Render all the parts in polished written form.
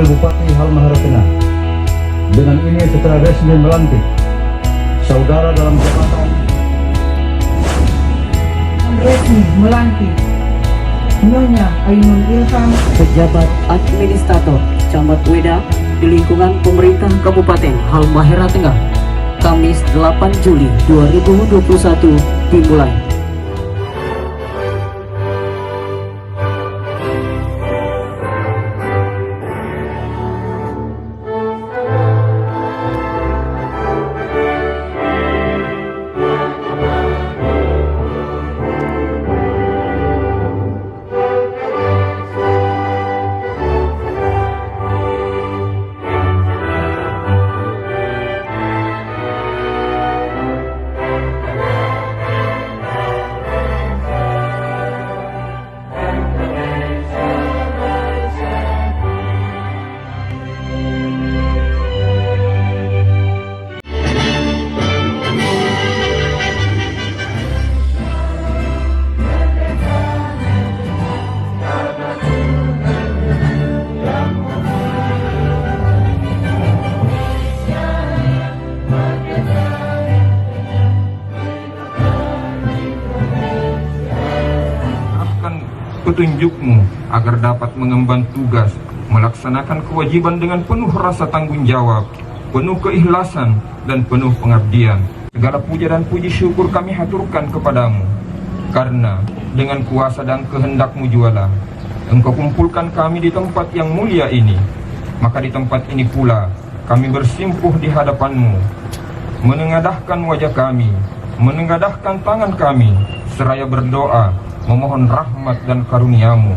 Wakil Bupati Halmahera Tengah dengan ini secara resmi melantik saudara dalam jabatan Nyonya Ainun Ilham pejabat administrator Camat Weda di lingkungan pemerintah Kabupaten Halmahera Tengah, Kamis 8 Juli 2021 dimulai. Petunjukmu agar dapat mengemban tugas, melaksanakan kewajiban dengan penuh rasa tanggung jawab, penuh keikhlasan dan penuh pengabdian. Segala puja dan puji syukur kami haturkan kepadamu, karena dengan kuasa dan kehendakmu jualah Engkau kumpulkan kami di tempat yang mulia ini. Maka di tempat ini pula kami bersimpuh di hadapanmu, menengadahkan wajah kami, menengadahkan tangan kami, seraya berdoa memohon rahmat dan karuniamu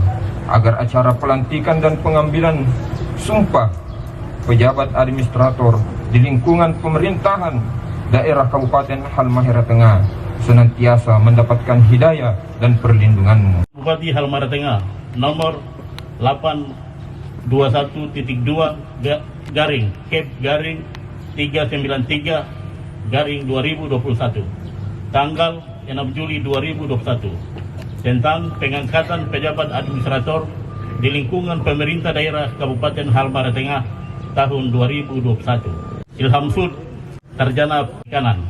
agar acara pelantikan dan pengambilan sumpah pejabat administrator di lingkungan pemerintahan daerah Kabupaten Halmahera Tengah senantiasa mendapatkan hidayah dan perlindunganmu. Bupati Halmahera Tengah nomor 821.2 garing Kep garing 393 garing 2021 tanggal 6 Juli 2021 tentang pengangkatan pejabat administrator di lingkungan pemerintah daerah Kabupaten Halmahera Tengah tahun 2021. Ilham Sud, Sarjana Perikanan.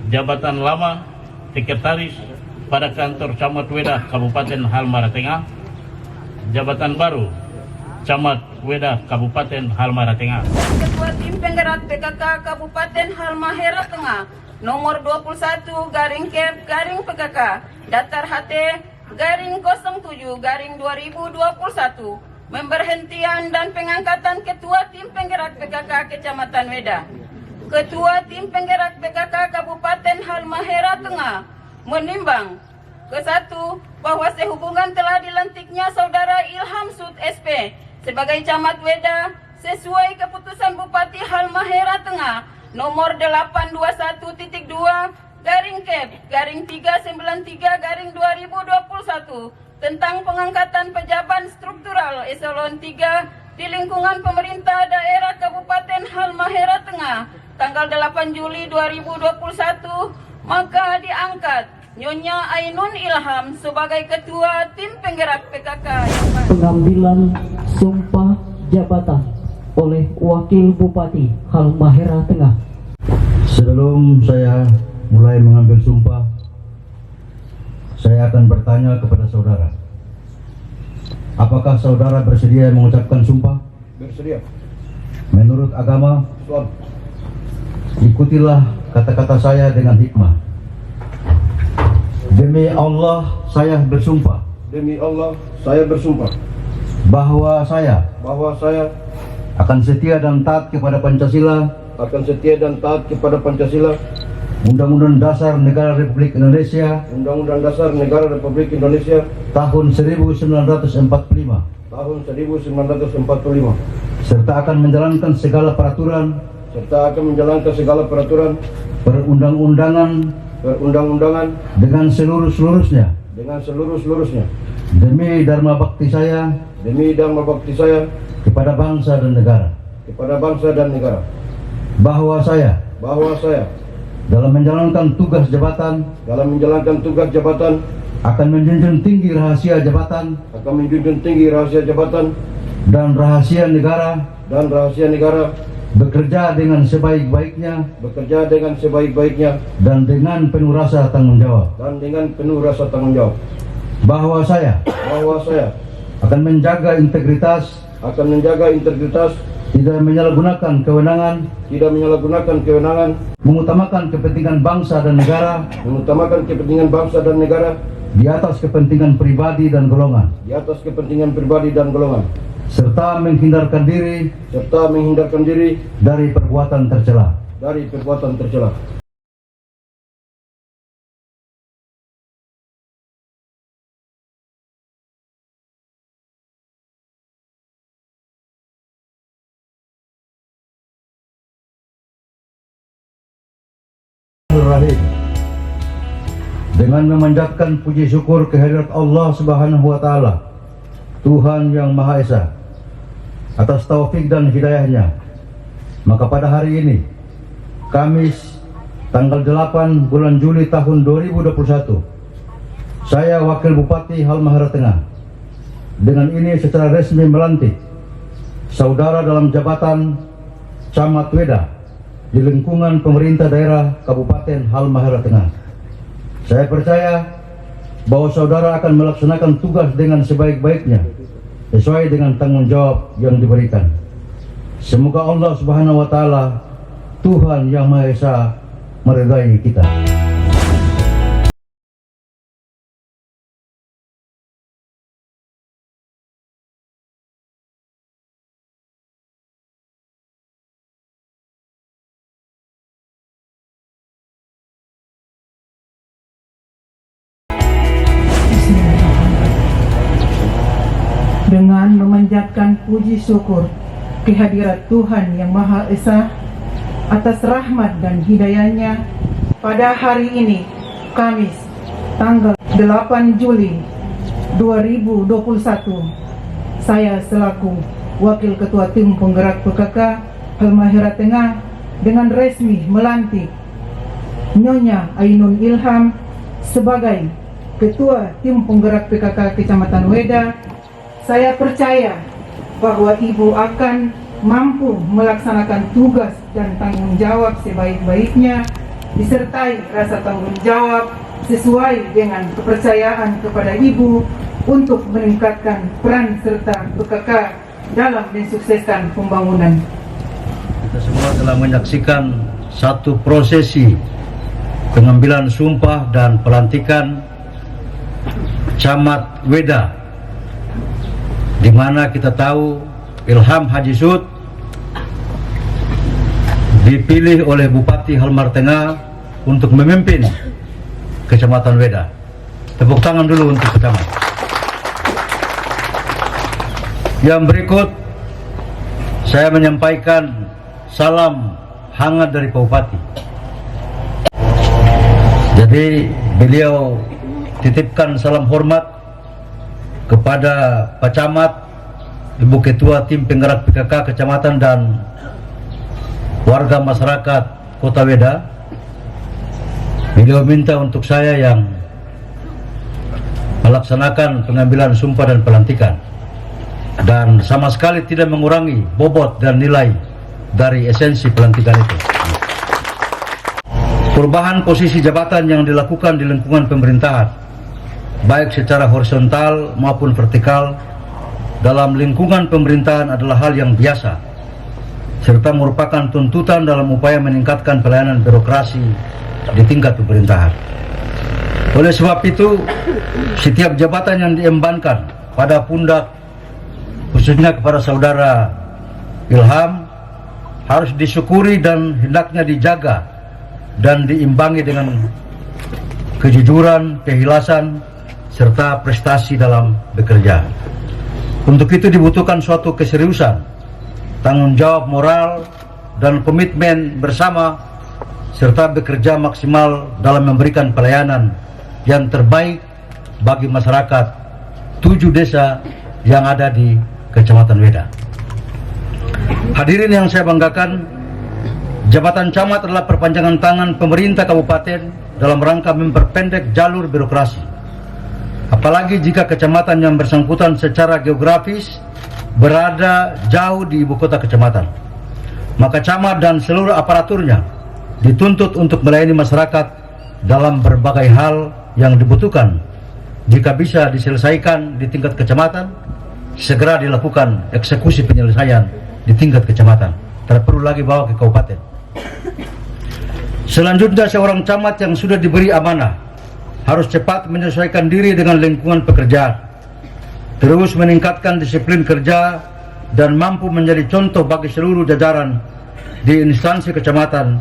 Jabatan lama Sekretaris pada kantor Camat Weda Kabupaten Halmahera Tengah. Jabatan baru Camat Weda Kabupaten Halmahera Tengah. Ketua Tim Penggerak PKK Kabupaten Halmahera Tengah nomor 21 garing Kep garing PKK Datar HT garing 07 garing 2021 memberhentian dan pengangkatan Ketua Tim Penggerak PKK Kecamatan Weda. Ketua Tim Penggerak PKK Kabupaten Halmahera Tengah menimbang ke-1 bahwa sehubungan telah dilantiknya Saudara Ilham Sud SP sebagai Camat Weda sesuai keputusan Bupati Halmahera Tengah nomor 821.2 garing Kep garing 393 garing 2021 tentang pengangkatan pejabat struktural eselon 3 di lingkungan pemerintah daerah Kabupaten Halmahera Tengah tanggal 8 Juli 2021, maka diangkat Nyonya Ainun Ilham sebagai Ketua Tim Penggerak PKK yang baru. Pengambilan sumpah jabatan oleh Wakil Bupati Halmahera Tengah. Sebelum saya mulai mengambil sumpah, saya akan bertanya kepada saudara. Apakah saudara bersedia mengucapkan sumpah? Bersedia. Menurut agama, ikutilah kata-kata saya dengan hikmah. Demi Allah, saya bersumpah. Demi Allah, saya bersumpah Bahwa saya akan setia dan taat kepada Pancasila, Undang-Undang Dasar Negara Republik Indonesia, tahun 1945, serta akan menjalankan segala peraturan perundang-undangan dengan seluruh-seluruhnya. Demi dharma bakti saya kepada bangsa dan negara. Bahwa saya dalam menjalankan tugas jabatan akan menjunjung tinggi rahasia jabatan dan rahasia negara bekerja dengan sebaik-baiknya dan dengan penuh rasa tanggung jawab, bahwa saya akan menjaga integritas, tidak menyalahgunakan kewenangan, mengutamakan kepentingan bangsa dan negara di atas kepentingan pribadi dan golongan, serta menghindarkan diri dari perbuatan tercela. Bismillahirrahmanirrahim. Dengan memanjatkan puji syukur kehadirat Allah Subhanahu wa taala, Tuhan yang Maha Esa, atas taufik dan hidayahnya, maka pada hari ini, Kamis tanggal 8 bulan Juli tahun 2021, saya Wakil Bupati Halmahera Tengah dengan ini secara resmi melantik saudara dalam jabatan Camat Weda di lingkungan pemerintah daerah Kabupaten Halmahera Tengah. Saya percaya bahwa saudara akan melaksanakan tugas dengan sebaik-baiknya sesuai dengan tanggung jawab yang diberikan. Semoga Allah Subhanahu wa taala, Tuhan yang Maha Esa, meridai kita. Dengan memanjatkan puji syukur kehadirat Tuhan yang Maha Esa atas rahmat dan hidayahnya, pada hari ini, Kamis, tanggal 8 Juli 2021, saya selaku Wakil Ketua Tim Penggerak PKK Halmahera Tengah dengan resmi melantik Nyonya Ainun Ilham sebagai Ketua Tim Penggerak PKK Kecamatan Weda. Saya percaya bahwa Ibu akan mampu melaksanakan tugas dan tanggung jawab sebaik-baiknya, disertai rasa tanggung jawab sesuai dengan kepercayaan kepada Ibu untuk meningkatkan peran serta PKK dalam mensukseskan pembangunan. Kita semua telah menyaksikan satu prosesi pengambilan sumpah dan pelantikan Camat Weda, di mana kita tahu Ilham Haji Sud dipilih oleh Bupati Halmahera Tengah untuk memimpin Kecamatan Weda. Tepuk tangan dulu untuk Kecamat. Yang berikut, saya menyampaikan salam hangat dari Pak Bupati. Jadi beliau titipkan salam hormat kepada Pak Camat, Ibu Ketua Tim Penggerak PKK Kecamatan dan warga masyarakat Kota Weda. Beliau minta untuk saya yang melaksanakan pengambilan sumpah dan pelantikan, dan sama sekali tidak mengurangi bobot dan nilai dari esensi pelantikan itu. Perubahan posisi jabatan yang dilakukan di lingkungan pemerintahan, baik secara horizontal maupun vertikal, dalam lingkungan pemerintahan adalah hal yang biasa, serta merupakan tuntutan dalam upaya meningkatkan pelayanan birokrasi di tingkat pemerintahan. Oleh sebab itu, setiap jabatan yang diembankan pada pundak, khususnya kepada saudara Ilham, harus disyukuri dan hendaknya dijaga dan diimbangi dengan kejujuran, keikhlasan, serta prestasi dalam bekerja. Untuk itu dibutuhkan suatu keseriusan, tanggung jawab moral, dan komitmen bersama, serta bekerja maksimal dalam memberikan pelayanan yang terbaik bagi masyarakat 7 desa yang ada di Kecamatan Weda. Hadirin yang saya banggakan, jabatan camat adalah perpanjangan tangan pemerintah kabupaten dalam rangka memperpendek jalur birokrasi. Apalagi jika kecamatan yang bersangkutan secara geografis berada jauh di ibu kota kecamatan. Maka camat dan seluruh aparaturnya dituntut untuk melayani masyarakat dalam berbagai hal yang dibutuhkan. Jika bisa diselesaikan di tingkat kecamatan, segera dilakukan eksekusi penyelesaian di tingkat kecamatan. Tidak perlu lagi bawa ke kabupaten. Selanjutnya, seorang camat yang sudah diberi amanah harus cepat menyesuaikan diri dengan lingkungan pekerjaan, terus meningkatkan disiplin kerja, dan mampu menjadi contoh bagi seluruh jajaran di instansi kecamatan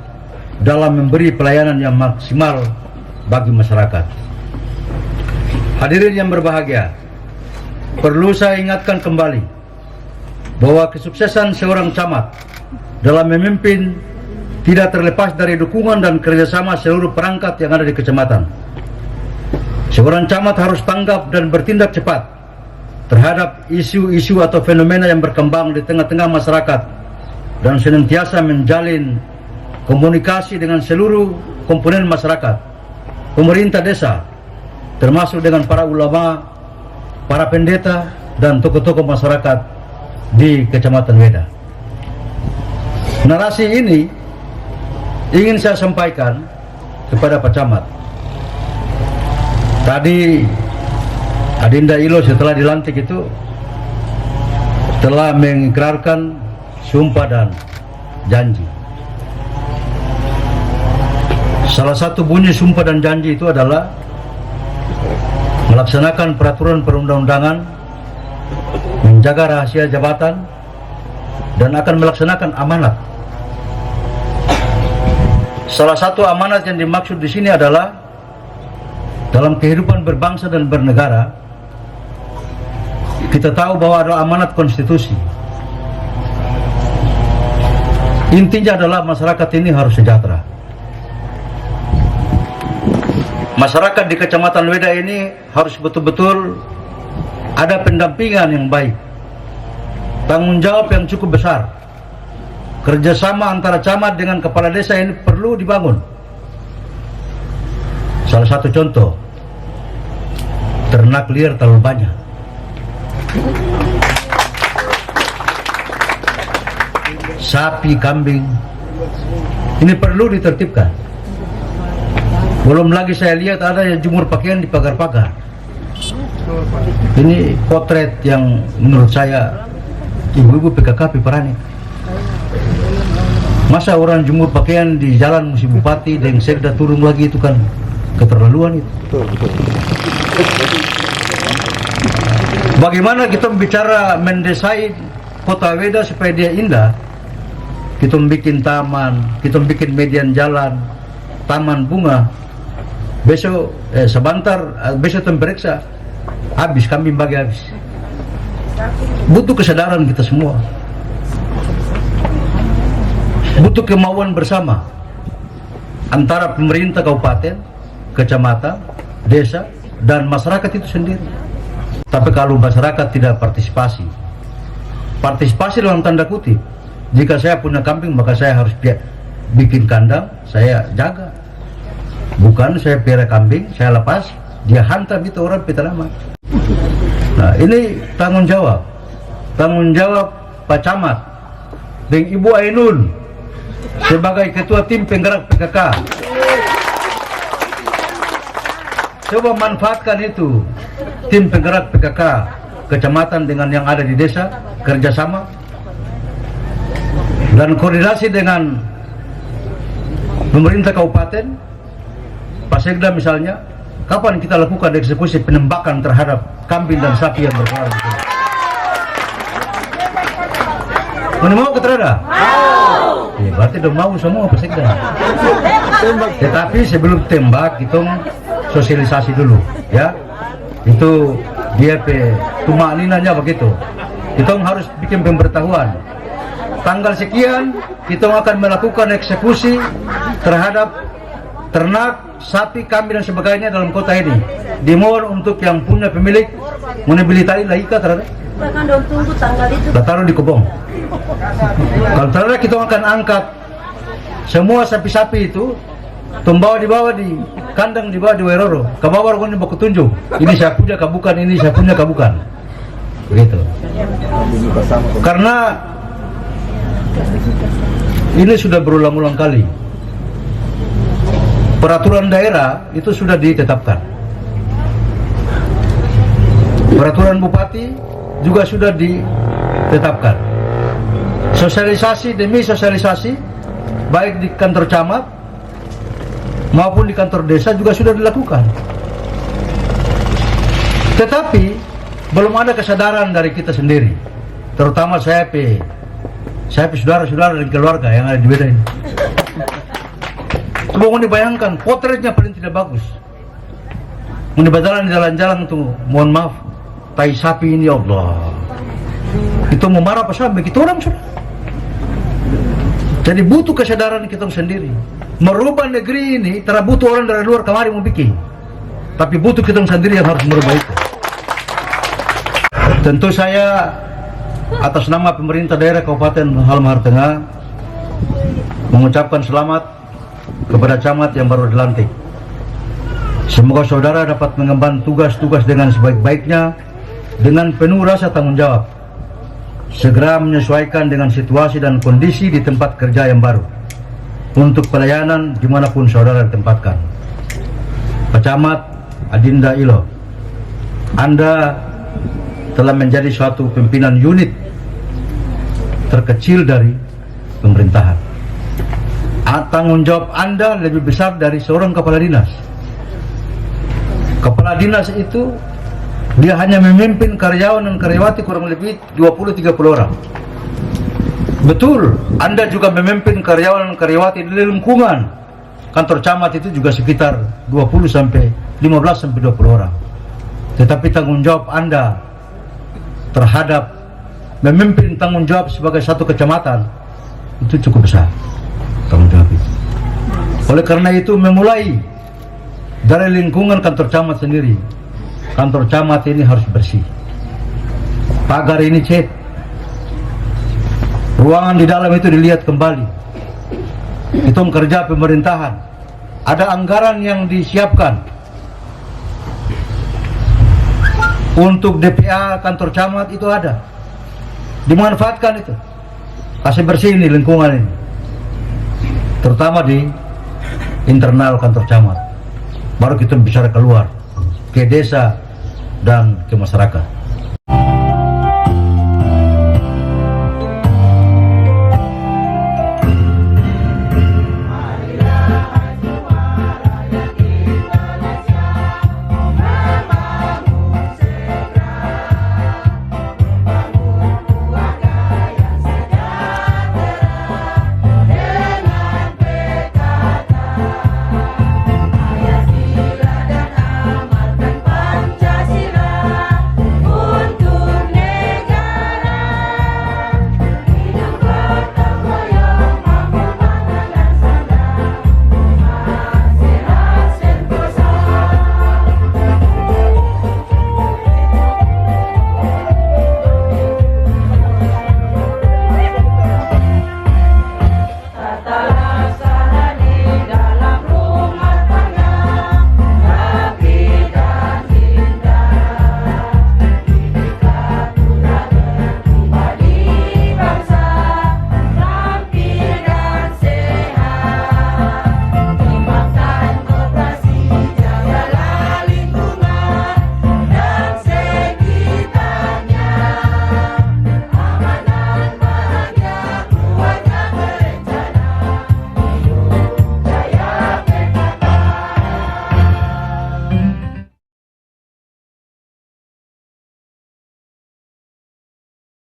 dalam memberi pelayanan yang maksimal bagi masyarakat. Hadirin yang berbahagia, perlu saya ingatkan kembali bahwa kesuksesan seorang camat dalam memimpin tidak terlepas dari dukungan dan kerjasama seluruh perangkat yang ada di kecamatan. Seorang camat harus tanggap dan bertindak cepat terhadap isu-isu atau fenomena yang berkembang di tengah-tengah masyarakat dan senantiasa menjalin komunikasi dengan seluruh komponen masyarakat, pemerintah desa, termasuk dengan para ulama, para pendeta, dan tokoh-tokoh masyarakat di Kecamatan Weda. Narasi ini ingin saya sampaikan kepada Pak Camat. Tadi Adinda Ilo setelah dilantik itu telah mengikrarkan sumpah dan janji. Salah satu bunyi sumpah dan janji itu adalah melaksanakan peraturan perundang-undangan, menjaga rahasia jabatan, dan akan melaksanakan amanat. Salah satu amanat yang dimaksud di sini adalah dalam kehidupan berbangsa dan bernegara, kita tahu bahwa ada amanat konstitusi. Intinya adalah masyarakat ini harus sejahtera. Masyarakat di Kecamatan Weda ini harus betul-betul ada pendampingan yang baik, tanggung jawab yang cukup besar. Kerjasama antara camat dengan kepala desa ini perlu dibangun. Salah satu contoh, ternak liar terlalu banyak. Sapi, kambing, ini perlu ditertibkan. Belum lagi saya lihat ada yang jemur pakaian di pagar-pagar. Ini potret yang menurut saya ibu-ibu PKK Piperani. Masa orang jemur pakaian di jalan musim bupati dan sekda turun lagi, itu kan keterlaluan itu. Bagaimana kita bicara mendesain kota Weda supaya dia indah? Kita bikin taman, kita bikin median jalan, taman bunga. Besok besok temperiksa habis, kambing bagi habis. Butuh kesadaran kita semua, butuh kemauan bersama antara pemerintah kabupaten, kecamatan, desa, dan masyarakat itu sendiri. Tapi kalau masyarakat tidak partisipasi dalam tanda kutip, jika saya punya kambing maka saya harus bikin kandang, saya jaga. Bukan saya piara kambing, saya lepas, dia hantam itu orang petanaman. Nah, ini tanggung jawab Pak Camat dan Ibu Ainun sebagai ketua tim penggerak PKK. Coba manfaatkan itu, tim penggerak PKK kecamatan dengan yang ada di desa, kerjasama dan koordinasi dengan pemerintah kabupaten, Pak Sekda misalnya. Kapan kita lakukan eksekusi penembakan terhadap kambing dan sapi yang berkeliaran? Mau ke terada? Ya, berarti udah mau semua Pak Sekda. Tetapi sebelum tembak kita sosialisasi dulu, ya. Itu dia tumakninanya begitu. Kita harus bikin pemberitahuan. Tanggal sekian kita akan melakukan eksekusi terhadap ternak, sapi, kambing dan sebagainya dalam kota ini. Dimohon untuk yang punya pemilik menebeli tali lagi ke terhadap. Taruh di kebong. Kalau terhadap kita akan angkat semua sapi-sapi itu, dibawa di kandang, dibawa di Weroro. Ke bawah ini baku tunjuk. Ini saya punya kabukan, ini saya punya kabukan. begitu. Karena ini sudah berulang-ulang kali, peraturan daerah itu sudah ditetapkan, peraturan bupati juga sudah ditetapkan, sosialisasi demi sosialisasi baik di kantor camat maupun di kantor desa juga sudah dilakukan. Tetapi belum ada kesadaran dari kita sendiri, terutama saya saudara-saudara dan keluarga yang ada di Weda ini. Coba mau dibayangkan, potretnya paling tidak bagus. Mau jalan-jalan tuh, mohon maaf, tai sapi ini, ya Allah. Itu mau marah apa sampai kita orang sudah. Jadi butuh kesadaran kita sendiri. Merubah negeri ini, tidak butuh orang dari luar kemari mau bikin. Tapi butuh kita sendiri yang harus merubah itu. Tentu saya atas nama pemerintah daerah Kabupaten Halmahera Tengah mengucapkan selamat kepada camat yang baru dilantik. Semoga saudara dapat mengemban tugas-tugas dengan sebaik-baiknya dengan penuh rasa tanggung jawab, segera menyesuaikan dengan situasi dan kondisi di tempat kerja yang baru untuk pelayanan dimanapun saudara ditempatkan. Pak Camat Adinda Ilo, Anda telah menjadi suatu pimpinan unit terkecil dari pemerintahan. Tanggung jawab Anda lebih besar dari seorang kepala dinas. Kepala dinas itu dia hanya memimpin karyawan dan karyawati kurang lebih 20-30 orang. Betul, Anda juga memimpin karyawan dan karyawati di lingkungan kantor camat itu juga sekitar 20-15-20 orang. Tetapi tanggung jawab Anda terhadap memimpin tanggung jawab sebagai satu kecamatan itu cukup besar tanggung jawab itu. Oleh karena itu memulai dari lingkungan kantor camat sendiri. Kantor camat ini harus bersih, pagar ini cat, ruangan di dalam itu dilihat kembali. Hitung kerja pemerintahan, ada anggaran yang disiapkan untuk DPA kantor camat itu ada, dimanfaatkan itu, kasih bersih ini lingkungan ini, terutama di internal kantor camat. Baru kita bicara keluar ke desa dan ke masyarakat.